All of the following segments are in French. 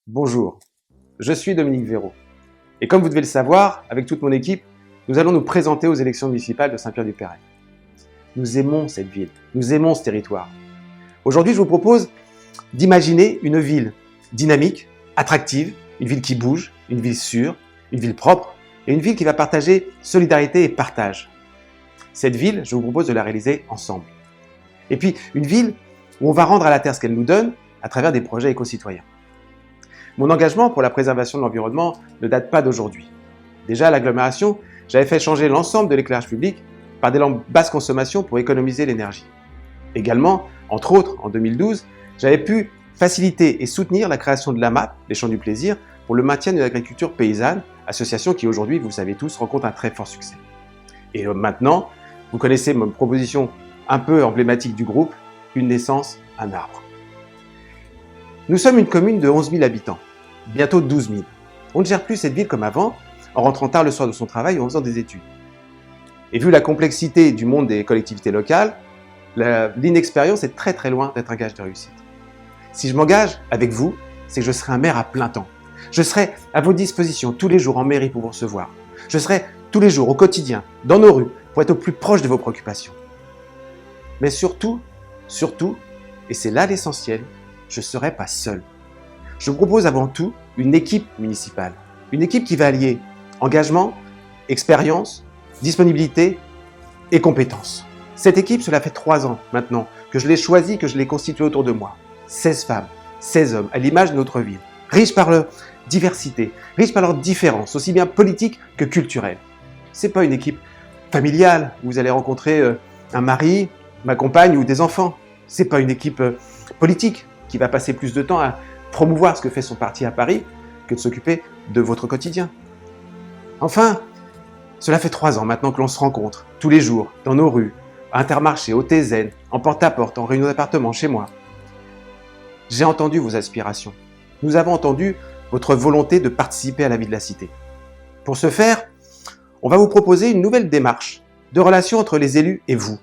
Bonjour, je suis Dominique Véraud. Et comme vous devez le savoir, avec toute mon équipe, nous allons nous présenter aux élections municipales de Saint-Pierre-du-Perret. Nous aimons cette ville, nous aimons ce territoire. Aujourd'hui, je vous propose d'imaginer une ville dynamique, attractive, une ville qui bouge, une ville sûre, une ville propre et une ville qui va partager solidarité et partage. Cette ville, je vous propose de la réaliser ensemble. Et puis, une ville où on va rendre à la terre ce qu'elle nous donne à travers des projets éco-citoyens. Mon engagement pour la préservation de l'environnement ne date pas d'aujourd'hui. Déjà à l'agglomération, j'avais fait changer l'ensemble de l'éclairage public par des lampes basse consommation pour économiser l'énergie. Également, entre autres, en 2012, j'avais pu faciliter et soutenir la création de l'AMAP, les Champs du Plaisir, pour le maintien de l'agriculture paysanne, association qui aujourd'hui, vous le savez tous, rencontre un très fort succès. Et maintenant, vous connaissez ma proposition un peu emblématique du groupe, une naissance, un arbre. Nous sommes une commune de 11 000 habitants, bientôt 12 000. On ne gère plus cette ville comme avant, en rentrant tard le soir de son travail ou en faisant des études. Et vu la complexité du monde des collectivités locales, l'inexpérience est très loin d'être un gage de réussite. Si je m'engage avec vous, c'est que je serai un maire à plein temps. Je serai à vos dispositions tous les jours en mairie pour vous recevoir. Je serai tous les jours au quotidien, dans nos rues, pour être au plus proche de vos préoccupations. Mais surtout, et c'est là l'essentiel, je ne serai pas seul. Je vous propose avant tout une équipe municipale. Une équipe qui va allier engagement, expérience, disponibilité et compétences. Cette équipe, cela fait 3 ans maintenant que je l'ai choisie, que je l'ai constituée autour de moi. 16 femmes, 16 hommes, à l'image de notre ville. Riches par leur diversité, riches par leurs différences, aussi bien politiques que culturelles. Ce n'est pas une équipe familiale où vous allez rencontrer un mari, ma compagne ou des enfants. Ce n'est pas une équipe politique qui va passer plus de temps à promouvoir ce que fait son parti à Paris que de s'occuper de votre quotidien. Enfin, cela fait 3 ans maintenant que l'on se rencontre, tous les jours, dans nos rues, à Intermarché, au TZN, en porte-à-porte, en réunion d'appartement, chez moi. J'ai entendu vos aspirations. Nous avons entendu votre volonté de participer à la vie de la cité. Pour ce faire, on va vous proposer une nouvelle démarche de relation entre les élus et vous.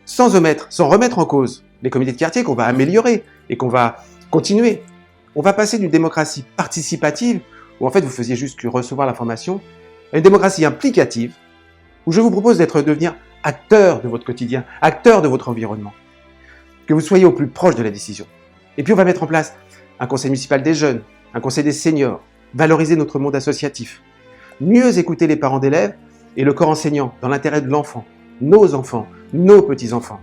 Sans remettre en cause les comités de quartier qu'on va améliorer et qu'on va continuer. On va passer d'une démocratie participative, où en fait vous faisiez juste que recevoir l'information, à une démocratie implicative, où je vous propose de devenir acteur de votre quotidien, acteur de votre environnement. Que vous soyez au plus proche de la décision. Et puis on va mettre en place un conseil municipal des jeunes, un conseil des seniors, valoriser notre monde associatif, mieux écouter les parents d'élèves et le corps enseignant dans l'intérêt de l'enfant, nos petits-enfants.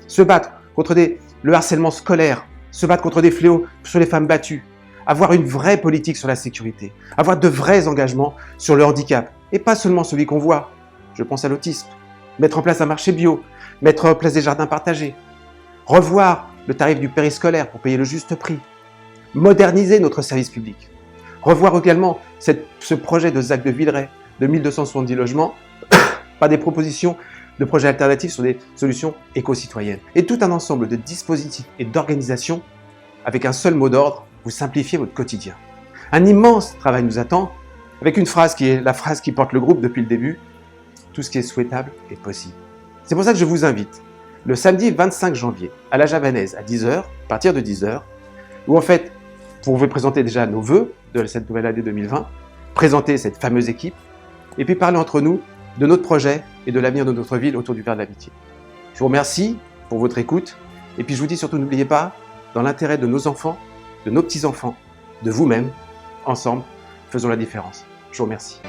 Se battre contre le harcèlement scolaire, se battre contre des fléaux sur les femmes battues, avoir une vraie politique sur la sécurité, avoir de vrais engagements sur le handicap, et pas seulement celui qu'on voit. Je pense à l'autisme. Mettre en place un marché bio, mettre en place des jardins partagés, revoir le tarif du périscolaire pour payer le juste prix, moderniser notre service public, revoir également ce projet de ZAC de Villeray de 1270 logements par des propositions de projets alternatifs sur des solutions éco-citoyennes. Et tout un ensemble de dispositifs et d'organisations avec un seul mot d'ordre, vous simplifiez votre quotidien. Un immense travail nous attend, avec une phrase qui est la phrase qui porte le groupe depuis le début, tout ce qui est souhaitable est possible. C'est pour ça que je vous invite, le samedi 25 janvier, à la Javanaise, à 10h, à partir de 10h, où en fait, vous pouvez présenter déjà nos vœux de cette nouvelle année 2020, présenter cette fameuse équipe, et puis parler entre nous de notre projet et de l'avenir de notre ville autour du verre de l'amitié. Je vous remercie pour votre écoute, et puis je vous dis surtout, n'oubliez pas, dans l'intérêt de nos enfants, de nos petits-enfants, de vous-même, ensemble, faisons la différence. Je vous remercie.